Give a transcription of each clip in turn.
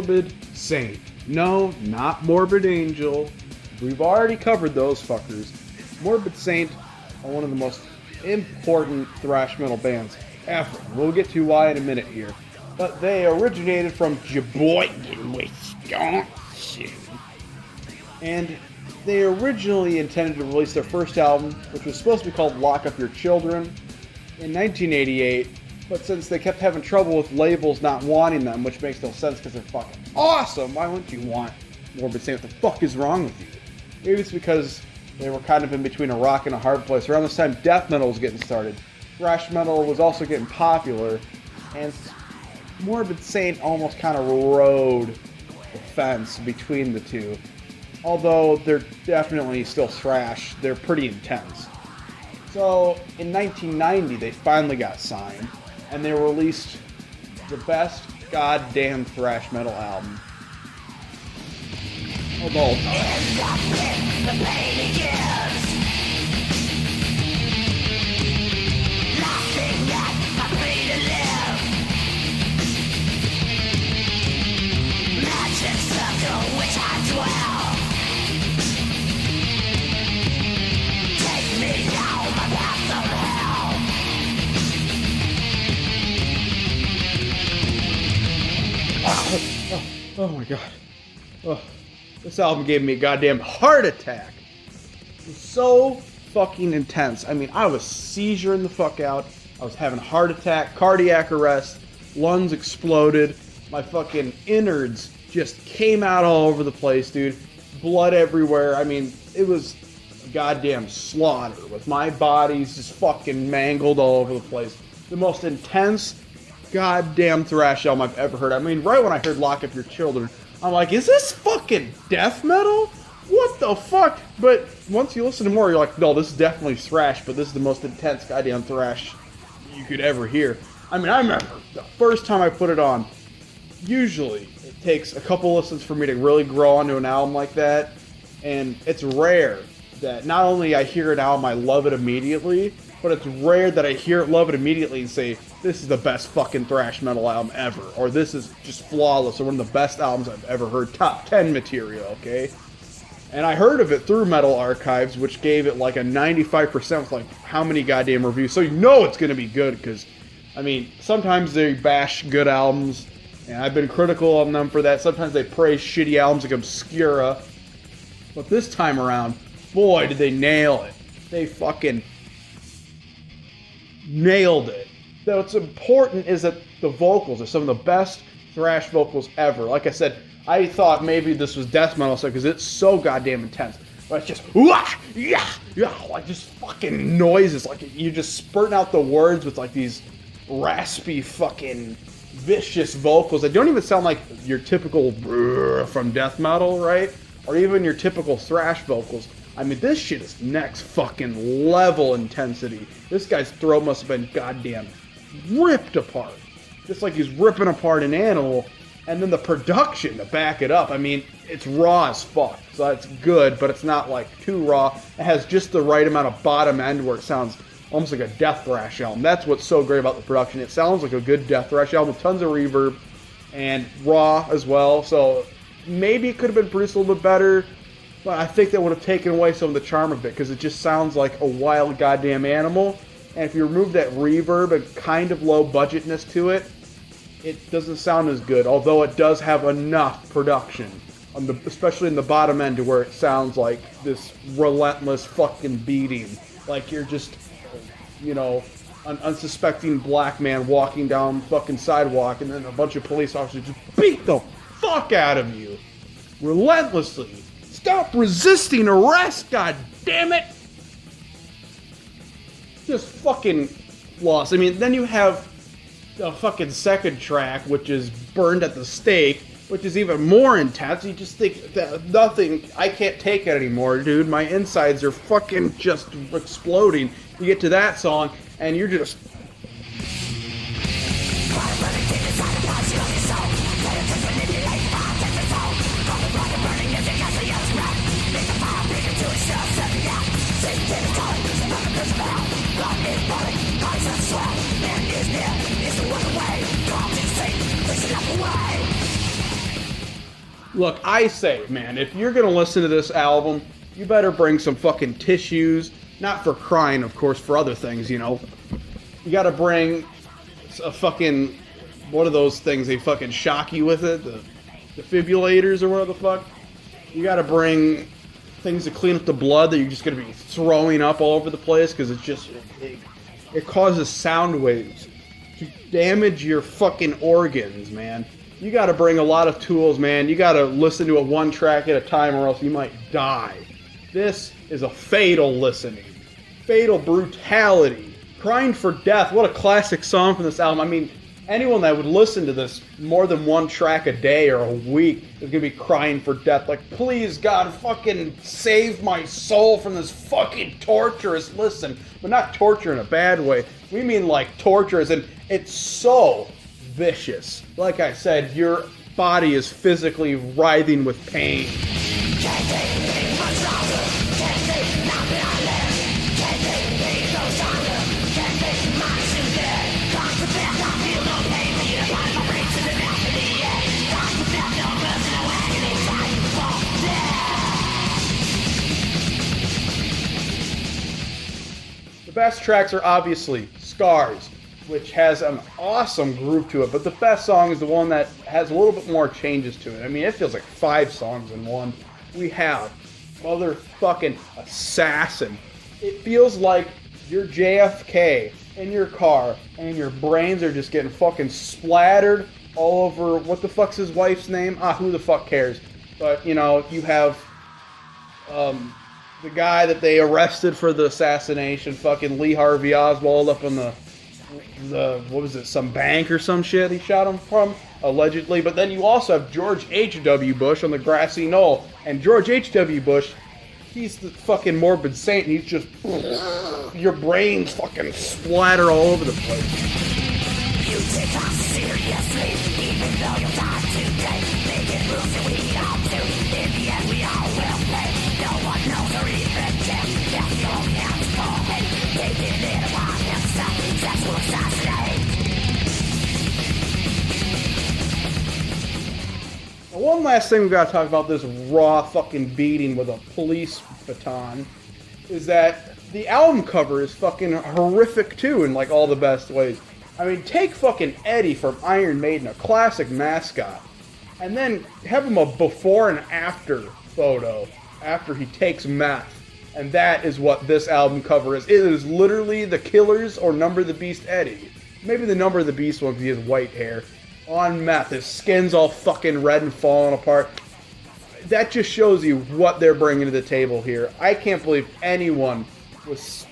Morbid Saint. No, not Morbid Angel. We've already covered those fuckers. Morbid Saint are one of the most important thrash metal bands ever. We'll get to why in a minute here. But they originated from Sheboygan, Wisconsin. And they originally intended to release their first album, which was supposed to be called Lock Up Your Children, in 1988. But since they kept having trouble with labels not wanting them, which makes no sense because they're fucking awesome, why wouldn't you want Morbid Saint? What the fuck is wrong with you? Maybe it's because they were kind of in between a rock and a hard place. Around this time, death metal was getting started. Thrash metal was also getting popular, and Morbid Saint almost kind of rode the fence between the two. Although they're definitely still thrash, they're pretty intense. So in 1990, they finally got signed, and they released the best goddamn thrash metal album of all time. Oh my god. Oh, this album gave me a goddamn heart attack. It was so fucking intense. I mean, I was seizuring the fuck out. I was having a heart attack, cardiac arrest, lungs exploded. My fucking innards just came out all over the place, dude. Blood everywhere. I mean, it was a goddamn slaughter with my body's just fucking mangled all over the place. The most intense goddamn thrash album I've ever heard. I mean, right when I heard Lock Up Your Children, I'm like, is this fucking death metal? What the fuck? But once you listen to more, you're like, no, this is definitely thrash, but this is the most intense goddamn thrash you could ever hear. I mean, I remember the first time I put it on, usually it takes a couple listens for me to really grow onto an album like that, and it's rare that not only I hear an album, I love it immediately, but it's rare that I hear it, love it immediately, and say, this is the best fucking thrash metal album ever, or this is just flawless, or one of the best albums I've ever heard, top 10 material, okay? And I heard of it through Metal Archives, which gave it like a 95% with like how many goddamn reviews, so you know it's gonna be good, because, I mean, sometimes they bash good albums, and I've been critical on them for that. Sometimes they praise shitty albums like Obscura, but this time around, boy, did they nail it. They fucking nailed it. What's important is that the vocals are some of the best thrash vocals ever. Like I said, I thought maybe this was death metal stuff because it's so goddamn intense. But it's just, wah, yeah, yeah, like just fucking noises. Like you're just spurting out the words with like these raspy fucking vicious vocals that don't even sound like your typical from death metal, right? Or even your typical thrash vocals. I mean, this shit is next fucking level intensity. This guy's throat must have been goddamn ripped apart. Just like he's ripping apart an animal. And then the production to back it up. I mean, it's raw as fuck. So that's good, but it's not like too raw. It has just the right amount of bottom end where it sounds almost like a death thrash album. That's what's so great about the production. It sounds like a good death thrash album with tons of reverb and raw as well. So maybe it could have been produced a little bit better. But I think that would have taken away some of the charm of it because it just sounds like a wild goddamn animal. And if you remove that reverb and kind of low budgetness to it, it doesn't sound as good. Although it does have enough production, especially in the bottom end, to where it sounds like this relentless fucking beating. Like you're just, you know, an unsuspecting black man walking down fucking sidewalk and then a bunch of police officers just beat the fuck out of you. Relentlessly. Stop resisting arrest, god damn it! Just fucking lost. I mean, then you have the fucking second track, which is Burned at the Stake, which is even more intense. You just think that nothing, I can't take it anymore, dude. My insides are fucking just exploding. You get to that song, and you're just... Look, I say, man, if you're gonna listen to this album, you better bring some fucking tissues. Not for crying, of course, for other things, you know. You gotta bring a fucking, what are those things they fucking shock you with it? The defibrillators or whatever the fuck. You gotta bring things to clean up the blood that you're just gonna be throwing up all over the place because it's just, it causes sound waves to damage your fucking organs, man. You gotta bring a lot of tools, man. You gotta listen to it one track at a time or else you might die. This is a fatal listening. Fatal brutality. Crying for Death. What a classic song from this album. I mean, anyone that would listen to this more than one track a day or a week is gonna be crying for death. Like, please, God, fucking save my soul from this fucking torturous listen. But not torture in a bad way. We mean like torture as in it's so vicious. Like I said, your body is physically writhing with pain. The best tracks are obviously Scars, which has an awesome groove to it, but the best song is the one that has a little bit more changes to it. I mean, it feels like 5 songs in one. We have Motherfucking Assassin. It feels like you're JFK in your car and your brains are just getting fucking splattered all over, what the fuck's his wife's name? Who the fuck cares? But, you know, you have the guy that they arrested for the assassination, fucking Lee Harvey Oswald, up in the what was it, some bank or some shit he shot him from, allegedly. But then you also have George H.W. Bush on the grassy knoll. And George H.W. Bush, he's the fucking morbid saint, and he's just, your brains fucking splatter all over the place. You take us seriously, even though you'll die today. Making moves that we all do, in the end we all will pay. No one knows or even cares, that's the only answer for hate. Taking it upon himself, that's what assassinate. Now, one last thing we've got to talk about this raw fucking beating with a police baton is that the album cover is fucking horrific too in like all the best ways. I mean, take fucking Eddie from Iron Maiden, a classic mascot, and then have him a before and after photo after he takes meth. And that is what this album cover is. It is literally the Killers or Number of the Beast Eddie. Maybe the Number of the Beast one because he has white hair. On meth. His skin's all fucking red and falling apart. That just shows you what they're bringing to the table here. I can't believe anyone was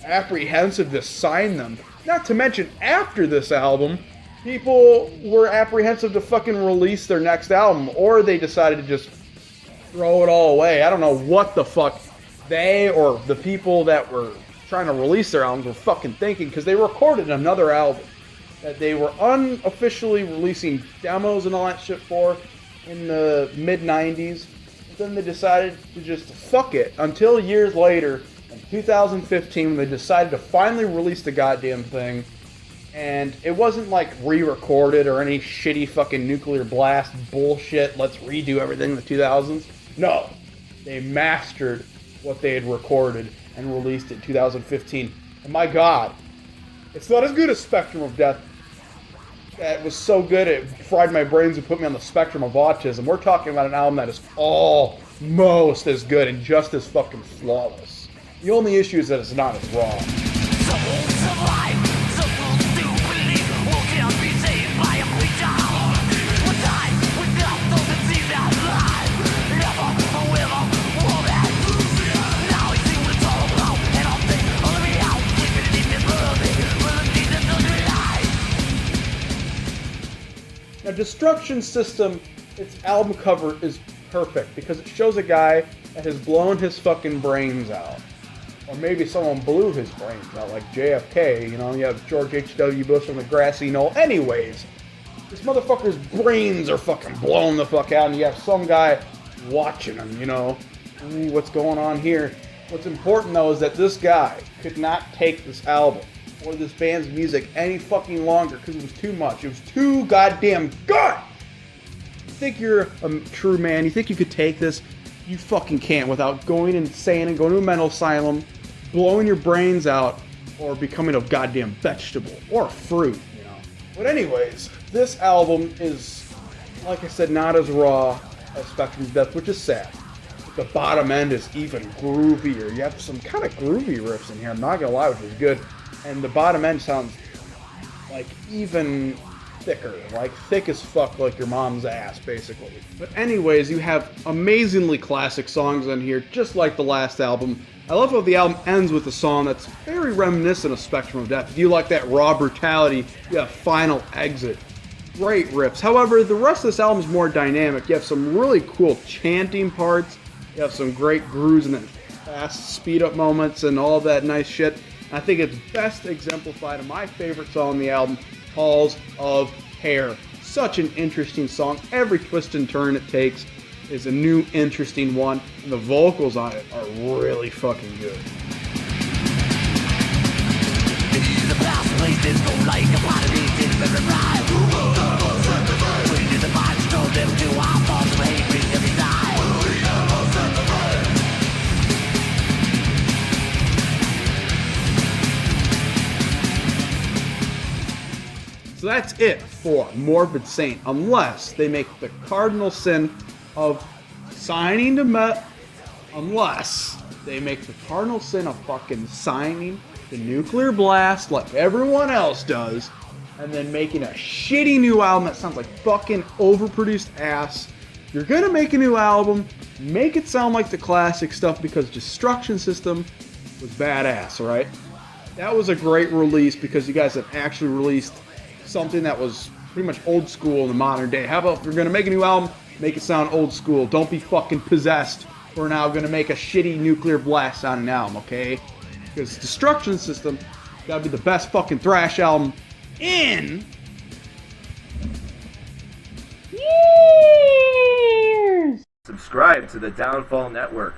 apprehensive to sign them. Not to mention, after this album, people were apprehensive to fucking release their next album, or they decided to just throw it all away. I don't know what the fuck they or the people that were trying to release their albums were fucking thinking, because they recorded another album that they were unofficially releasing demos and all that shit for in the mid-90s. Then they decided to just fuck it until years later, 2015, when they decided to finally release the goddamn thing. And it wasn't like re-recorded or any shitty fucking nuclear blast bullshit, let's redo everything in the 2000s. No, they mastered what they had recorded and released it in 2015. And my god, it's not as good as Spectrum of Death. That was so good it fried my brains and put me on the spectrum of autism. We're talking about an album that is almost as good and just as fucking flawless. The only issue is that it's not as raw. Now, Destruction System, its album cover is perfect because it shows a guy that has blown his fucking brains out. Or maybe someone blew his brains out, like JFK, you know, you have George H.W. Bush on the grassy knoll. Anyways, this motherfucker's brains are fucking blown the fuck out, and you have some guy watching him, you know. Ooh, what's going on here? What's important, though, is that this guy could not take this album or this band's music any fucking longer because it was too much. It was too goddamn good! think you're a true man, you think you could take this, you fucking can't without going insane and going to a mental asylum, blowing your brains out, or becoming a goddamn vegetable or a fruit, you know. But anyways, this album is, like I said, not as raw as Spectrum of Death, which is sad. The bottom end is even groovier. You have some kind of groovy riffs in here, I'm not gonna lie, which is good. And the bottom end sounds like even thicker, like thick as fuck, like your mom's ass, basically. But anyways, you have amazingly classic songs on here, just like the last album. I love how the album ends with a song that's very reminiscent of Spectrum of Death. If you like that raw brutality, you have Final Exit. Great riffs. However, the rest of this album is more dynamic. You have some really cool chanting parts. You have some great grooves and then fast speed-up moments and all that nice shit. I think it's best exemplified in my favorite song on the album, Halls of Hair. Such an interesting song. Every twist and turn it takes is a new interesting one, and the vocals on it are really fucking good. So that's it for Morbid Saint, unless they make the cardinal sin of signing to unless they make the cardinal sin of fucking signing to Nuclear Blast like everyone else does, and then making a shitty new album that sounds like fucking overproduced ass. You're gonna make a new album, make it sound like the classic stuff because Destruction System was badass, right? That was a great release because you guys have actually released something that was pretty much old school in the modern day. How about if you're gonna make a new album, make it sound old school. Don't be fucking possessed. We're now gonna make a shitty Nuclear Blast sounding album, okay? Because Destruction System gotta be the best fucking thrash album in years. Subscribe to the Downfall Network.